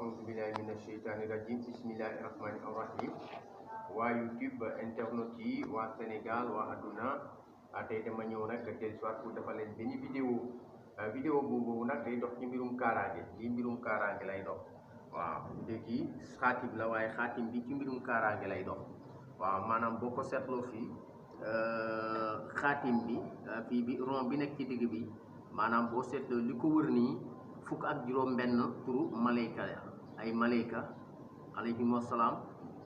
أعوذ بالله من الشيطان الرجيم بسم الله الرحمن الرحيم waa YouTube internet yi waa Sénégal waa adduna tey dama ñëw nag del soit pour defal leen benn vidéo boobu nag day dox ci mbirum kaaraange lii mbirum kaaraange lay dox waaw léegi xaatim la waaye xaatim bi ci mbirum kaaraange lay dox waaw maanaam boo ko seetloo fii xaatim bi fii bi rond bi nekk ci digg bi maanaam boo seetloo li ko wër nii fukk ak juróom benn turu malayka ay malayka alayhim wasalaam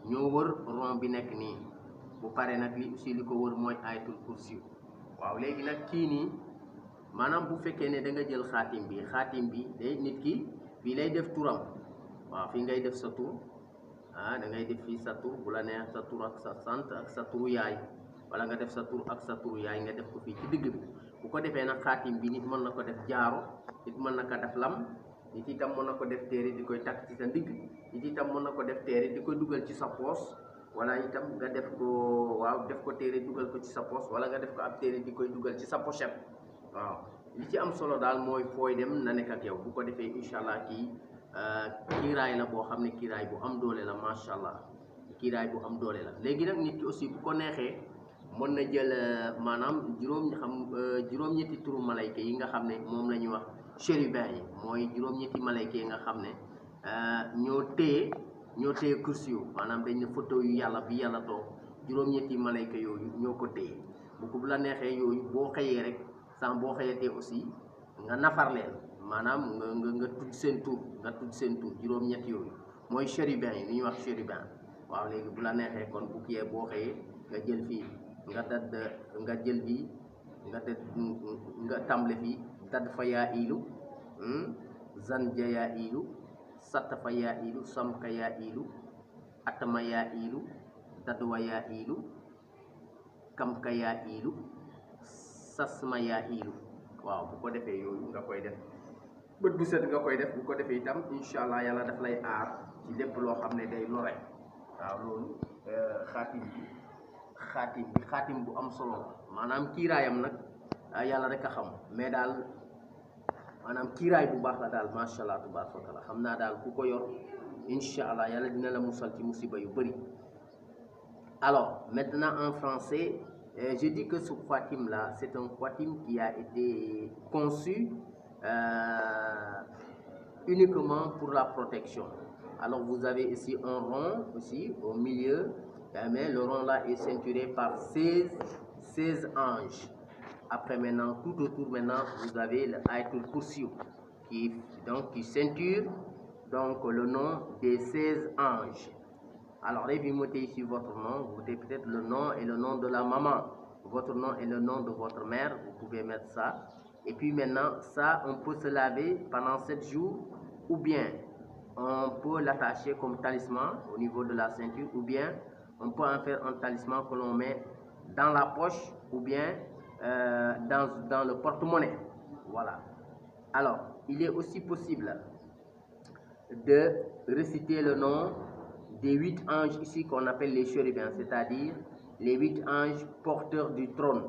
ñoo wër rond bi nekk nii bu pare nag li aussi li ko wër mooy ayatul kursi waaw léegi nag kii nii maanaam bu fekkee ne da nga jël xaatim bi day nit ki fii lay def turam waaw fii ngay def sa tur da ngay def fii sa tur bu la neex sa tur ak sa sant ak sa turu yaay wala nga def sa tur ak sa turu yaay nga def ko fii ci digg bi bu ko defee nag xaatim bi nit mën na ko def jaaro nit mën na ko def lam nit itam mën na ko def téere di koy takk ci sa ndigg nit itam mën na ko def téere di koy dugal ci sa poos wala itam nga def ko def ko téere dugal ko ci sa poos wala nga def ko ab téere di koy dugal ci sa pochette waaw li ci am solo daal mooy fooy dem na nekk ak yow bu ko defee incha allah kii kiiraay la boo xam ne kiiraay bu am doole la macha allah kiiraay bu am doole la léegi nag nit ki aussi bu ko neexee mën na jël maanaam juróom-ñetti turu malayka yi nga xam ne moom la ñuy wax chérubin yi mooy juróom-ñetti malayka yi nga xam ne ñoo téye kursi yu maanaam dañ ne photo yu yàlla bi yàlla toog juróom-ñetti malayka yooyu ñoo ko téye bu la neexee yooyu boo xëyee rek sax boo xëyatee aussi nga nafar leen maanaam nga tudd seen tur juróom-ñetti yooyu mooy chérubin yi li ñuy wax chérubin waaw léegi bu la neexee kon bu kiyee boo xëyee nga jël fii nga jël fii nga tàmbale fii dadd fa yaa ilu zanja yaa ilu satta fa yaa ilu samka yaa ilu atama yaa ilu dadwa yaa ilu kamka yaa ilu sasma yaa ilu waaw bu ko defee yooyu nga koy def bët bu set nga koy def bu ko defee itam incha allah yàlla daf lay aar ci lépp loo xam ne day lore waaw loolu xaatim bu am solo la maanaam kiiraayam nag yàlla rek a xam mais daal maanaam kiiraay bu baax la daal macha allah tabaaraka wa taala xam naa daal ku ko yor incha allah yàlla dina la musal ci musiba yu bëri. Alors maintenant en français je dis que ce khatim là c'est un khatim qui a été conçu uniquement pour la protection. Alors vous avez ici un rond aussi au milieu, mais le rond là est ceinturé par 16 anges. Après maintenant, tout autour maintenant, vous avez le ayatul kursi qui ceinture donc le nom des 16 anges. Alors vous mettez ici votre nom, vous mettez peut-être le nom et le nom de la maman, votre nom et le nom de votre mère, vous pouvez mettre ça. Et puis maintenant, ça on peut se laver pendant 7 jours ou bien on peut l'attacher comme talisman au niveau de la ceinture ou bien on peut en faire un talisman que l'on met dans la poche ou bien dans le porte-monnaie. Voilà. Alors, il est aussi possible de réciter le nom des 8 anges ici qu'on appelle les chérubins, c'est-à-dire les 8 anges porteurs du trône.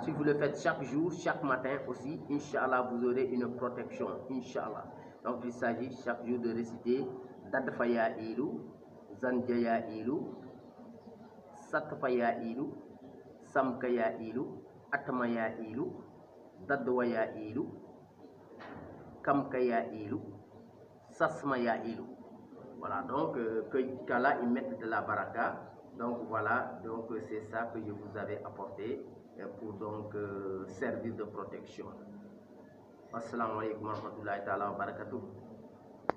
Si vous le faites chaque jour, chaque matin aussi, Inch'Allah, vous aurez une protection, Inch'Allah. Donc il s'agit chaque jour de réciter Dadfaya Ilu, Zanjaya Ilu, Satfaya Ilu, Samkaya Ilu, Atmaya Ilu, Dadwaya Ilu, Kamkaya Ilu, Sasmaya Ilu. Voilà, donc qu'Allah y mette de la baraka. Donc voilà, donc c'est ça que je vous avais apporté pour donc service de protection. Assalamu alaikum wa rahmatullahi ta'ala wa barakatuh.